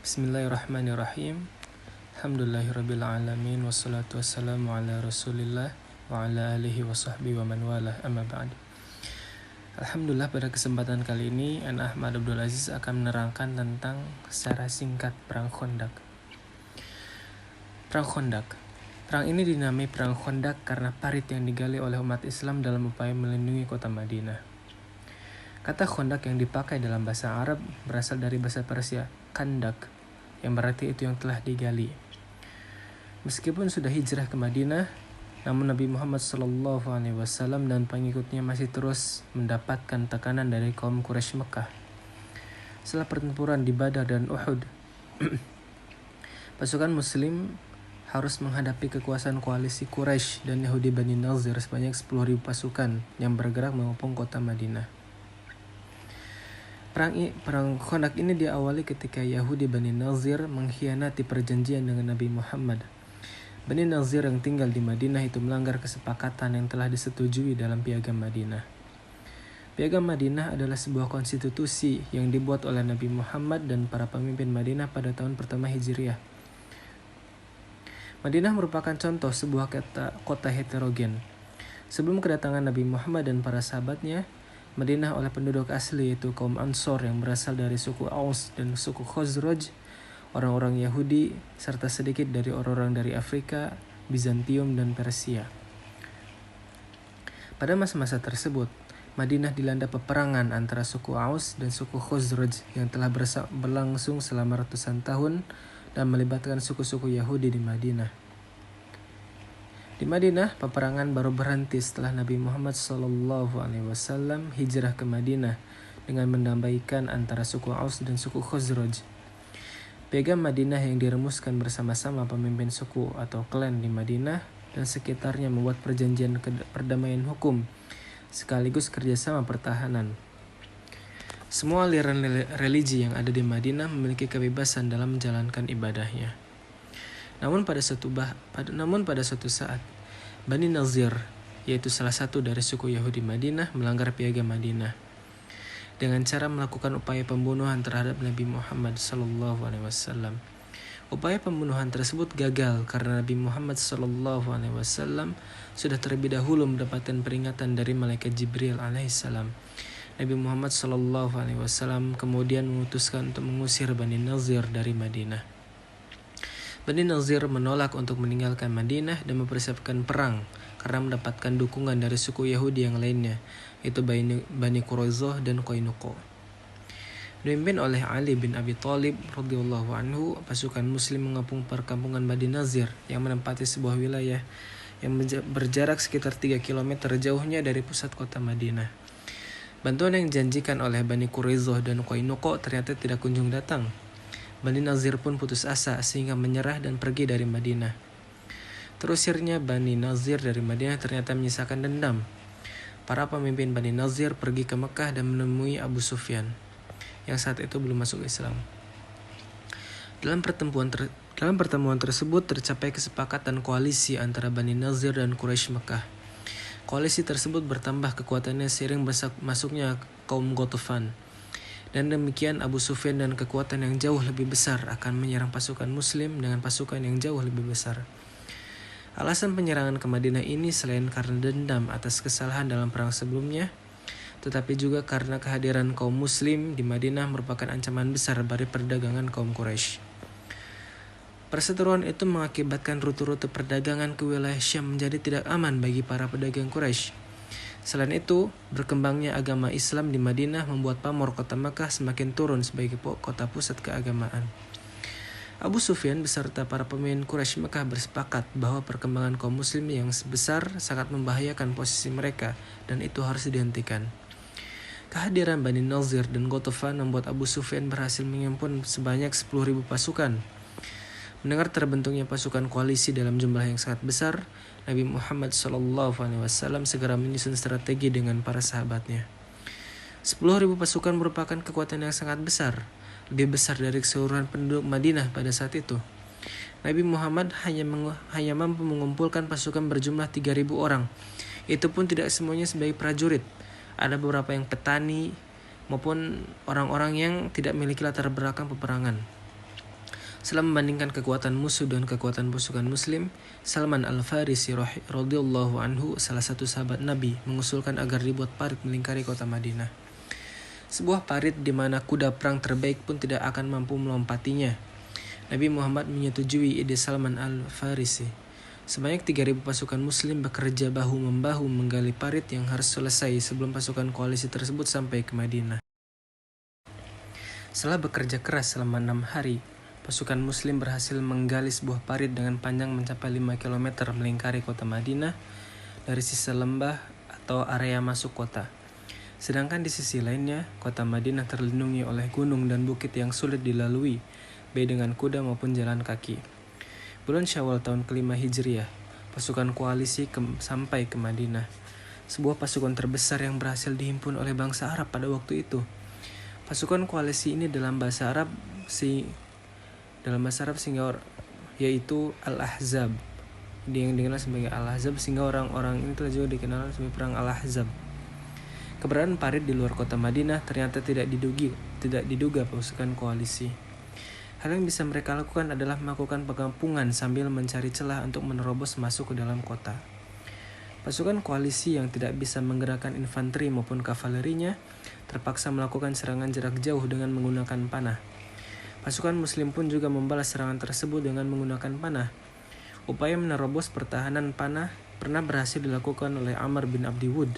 Bismillahirrahmanirrahim. Alhamdulillahirrabbilalamin. Wassalatu wassalamu ala rasulillah wa ala alihi wa sahbihi wa man walah, amma ba'd. Alhamdulillah, pada kesempatan kali ini Ana Ahmad Abdul Aziz akan menerangkan tentang secara singkat Perang Khandaq. Perang ini dinamai Perang Khandaq karena parit yang digali oleh umat Islam dalam upaya melindungi kota Madinah. Kata Khandaq yang dipakai dalam bahasa Arab berasal dari bahasa Persia, Kandak, yang berarti itu yang telah digali. Meskipun sudah hijrah ke Madinah, namun Nabi Muhammad SAW dan pengikutnya masih terus mendapatkan tekanan dari kaum Quraisy Mekah. Setelah pertempuran di Badar dan Uhud, pasukan Muslim harus menghadapi kekuasaan koalisi Quraisy dan Yahudi Bani Nazir sebanyak 10.000 pasukan yang bergerak mengepung kota Madinah. Perang Khandaq ini diawali ketika Yahudi Bani Nazir mengkhianati perjanjian dengan Nabi Muhammad. Bani Nazir yang tinggal di Madinah itu melanggar kesepakatan yang telah disetujui dalam Piagam Madinah. Piagam Madinah adalah sebuah konstitusi yang dibuat oleh Nabi Muhammad dan para pemimpin Madinah pada tahun pertama Hijriah. Madinah merupakan contoh sebuah kota heterogen. Sebelum kedatangan Nabi Muhammad dan para sahabatnya, Madinah oleh penduduk asli yaitu kaum Ansor yang berasal dari suku Aus dan suku Khazraj, orang-orang Yahudi, serta sedikit dari orang-orang dari Afrika, Bizantium, dan Persia. Pada masa-masa tersebut, Madinah dilanda peperangan antara suku Aus dan suku Khazraj yang telah berlangsung selama ratusan tahun dan melibatkan suku-suku Yahudi di Madinah. Di Madinah, peperangan baru berhenti setelah Nabi Muhammad SAW hijrah ke Madinah dengan mendamaikan antara suku Aus dan suku Khazraj. Piagam Madinah yang dirumuskan bersama-sama pemimpin suku atau klan di Madinah dan sekitarnya membuat perjanjian perdamaian hukum sekaligus kerjasama pertahanan. Semua aliran religi yang ada di Madinah memiliki kebebasan dalam menjalankan ibadahnya. Namun pada suatu saat, Bani Nazir, yaitu salah satu dari suku Yahudi Madinah, melanggar Piagam Madinah dengan cara melakukan upaya pembunuhan terhadap Nabi Muhammad SAW. Upaya pembunuhan tersebut gagal karena Nabi Muhammad SAW sudah terlebih dahulu mendapatkan peringatan dari malaikat Jibril alaihissalam. Nabi Muhammad SAW kemudian memutuskan untuk mengusir Bani Nazir dari Madinah. Bani Nazir menolak untuk meninggalkan Madinah dan mempersiapkan perang karena mendapatkan dukungan dari suku Yahudi yang lainnya, yaitu Bani Quraisyah dan Qainuqa. Dipimpin oleh Ali bin Abi Thalib radhiyallahu anhu, pasukan Muslim mengepung perkampungan Bani Nazir yang menempati sebuah wilayah yang berjarak sekitar 3 km jauhnya dari pusat kota Madinah. Bantuan yang dijanjikan oleh Bani Quraisyah dan Qainuqa ternyata tidak kunjung datang. Bani Nazir pun putus asa sehingga menyerah dan pergi dari Madinah. Terusirnya Bani Nazir dari Madinah ternyata menyisakan dendam. Para pemimpin Bani Nazir pergi ke Mekah dan menemui Abu Sufyan, yang saat itu belum masuk Islam. Dalam pertemuan tersebut tercapai kesepakatan koalisi antara Bani Nazir dan Quraisy Mekah. Koalisi tersebut bertambah kekuatannya seiring masuknya kaum Ghatafan. Dan demikian Abu Sufyan dan kekuatan yang jauh lebih besar akan menyerang pasukan Muslim dengan pasukan yang jauh lebih besar. Alasan penyerangan ke Madinah ini selain karena dendam atas kesalahan dalam perang sebelumnya, tetapi juga karena kehadiran kaum Muslim di Madinah merupakan ancaman besar bagi perdagangan kaum Quraisy. Perseteruan itu mengakibatkan rute-rute perdagangan ke wilayah Syam menjadi tidak aman bagi para pedagang Quraisy. Selain itu, berkembangnya agama Islam di Madinah membuat pamor kota Makkah semakin turun sebagai kota pusat keagamaan. Abu Sufyan beserta para pemimpin Quraisy Makkah bersepakat bahwa perkembangan kaum muslim yang besar sangat membahayakan posisi mereka dan itu harus dihentikan. Kehadiran Bani Nazir dan Ghatafan membuat Abu Sufyan berhasil mengimpun sebanyak 10.000 pasukan. Mendengar terbentuknya pasukan koalisi dalam jumlah yang sangat besar, Nabi Muhammad SAW segera menyusun strategi dengan para sahabatnya. 10.000 pasukan merupakan kekuatan yang sangat besar, lebih besar dari keseluruhan penduduk Madinah pada saat itu. Nabi Muhammad hanya mampu mengumpulkan pasukan berjumlah 3.000 orang. Itu pun tidak semuanya sebagai prajurit. Ada beberapa yang petani maupun orang-orang yang tidak memiliki latar belakang peperangan. Setelah membandingkan kekuatan musuh dan kekuatan pasukan muslim, Salman Al-Farisi radhiyallahu anhu, salah satu sahabat Nabi, mengusulkan agar dibuat parit melingkari kota Madinah. Sebuah parit di mana kuda perang terbaik pun tidak akan mampu melompatinya. Nabi Muhammad menyetujui ide Salman Al-Farisi. Sebanyak 3.000 pasukan muslim bekerja bahu-membahu menggali parit yang harus selesai sebelum pasukan koalisi tersebut sampai ke Madinah. Setelah bekerja keras selama 6 hari, pasukan muslim berhasil menggali sebuah parit dengan panjang mencapai 5 km melingkari kota Madinah dari sisi lembah atau area masuk kota. Sedangkan di sisi lainnya, kota Madinah terlindungi oleh gunung dan bukit yang sulit dilalui, baik dengan kuda maupun jalan kaki. Bulan Syawal tahun kelima Hijriah, pasukan koalisi sampai ke Madinah, sebuah pasukan terbesar yang berhasil dihimpun oleh bangsa Arab pada waktu itu. Pasukan koalisi ini dalam bahasa Arab sehingga yaitu Al-Ahzab, yang dikenal sebagai Al-Ahzab, sehingga orang-orang ini telah juga dikenal sebagai perang Al-Ahzab. Keberadaan parit di luar kota Madinah ternyata tidak diduga pasukan koalisi. Hal yang bisa mereka lakukan adalah melakukan pengampungan sambil mencari celah untuk menerobos masuk ke dalam kota. Pasukan koalisi yang tidak bisa menggerakkan infanteri maupun kavalerinya terpaksa melakukan serangan jarak jauh dengan menggunakan panah. Pasukan muslim pun juga membalas serangan tersebut dengan menggunakan panah. Upaya menerobos pertahanan panah pernah berhasil dilakukan oleh Amr bin Abdi Wud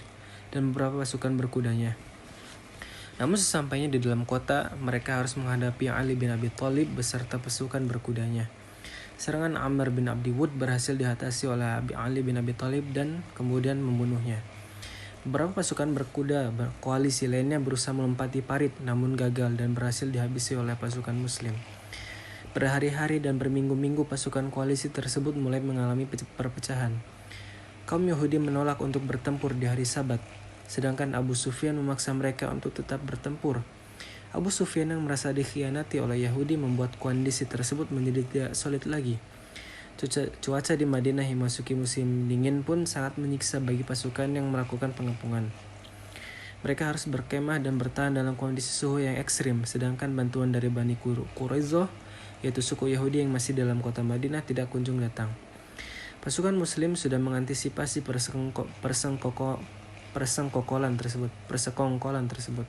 dan beberapa pasukan berkudanya. Namun sesampainya di dalam kota, mereka harus menghadapi Ali bin Abi Thalib beserta pasukan berkudanya. Serangan Amr bin Abdi Wud berhasil diatasi oleh Ali bin Abi Thalib dan kemudian membunuhnya. Beberapa pasukan berkuda koalisi lainnya berusaha melompati parit namun gagal dan berhasil dihabisi oleh pasukan muslim. Berhari-hari dan berminggu-minggu pasukan koalisi tersebut mulai mengalami perpecahan. Kaum Yahudi menolak untuk bertempur di hari Sabat, sedangkan Abu Sufyan memaksa mereka untuk tetap bertempur. Abu Sufyan yang merasa dikhianati oleh Yahudi membuat kondisi tersebut menjadi tidak solid lagi. Cuaca di Madinah yang memasuki musim dingin pun sangat menyiksa bagi pasukan yang melakukan pengepungan. Mereka harus berkemah dan bertahan dalam kondisi suhu yang ekstrim, sedangkan bantuan dari Bani Quraizoh, yaitu suku Yahudi yang masih dalam kota Madinah, tidak kunjung datang. Pasukan muslim sudah mengantisipasi persekongkolan tersebut.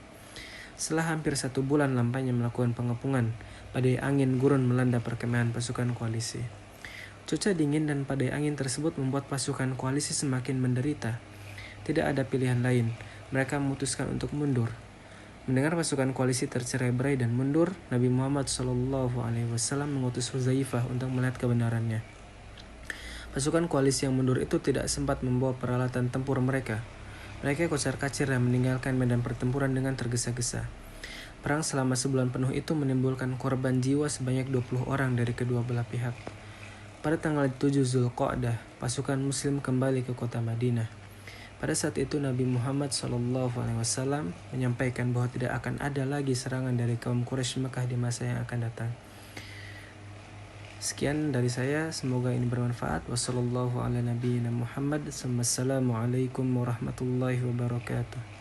Setelah hampir 1 bulan lamanya melakukan pengepungan, badai angin gurun melanda perkemahan pasukan koalisi. Cuaca dingin dan badai angin tersebut membuat pasukan koalisi semakin menderita. Tidak ada pilihan lain, mereka memutuskan untuk mundur. Mendengar pasukan koalisi tercerai-berai dan mundur, Nabi Muhammad SAW mengutus Huzaifah untuk melihat kebenarannya. Pasukan koalisi yang mundur itu tidak sempat membawa peralatan tempur mereka. Mereka kocar-kacir dan meninggalkan medan pertempuran dengan tergesa-gesa. Perang selama sebulan penuh itu menimbulkan korban jiwa sebanyak 20 orang dari kedua belah pihak. Pada tanggal 7 Zulqa'dah, pasukan muslim kembali ke kota Madinah. Pada saat itu Nabi Muhammad SAW menyampaikan bahwa tidak akan ada lagi serangan dari kaum Quraisy Mekah di masa yang akan datang. Sekian dari saya, semoga ini bermanfaat. Wassalamualaikum warahmatullahi wabarakatuh.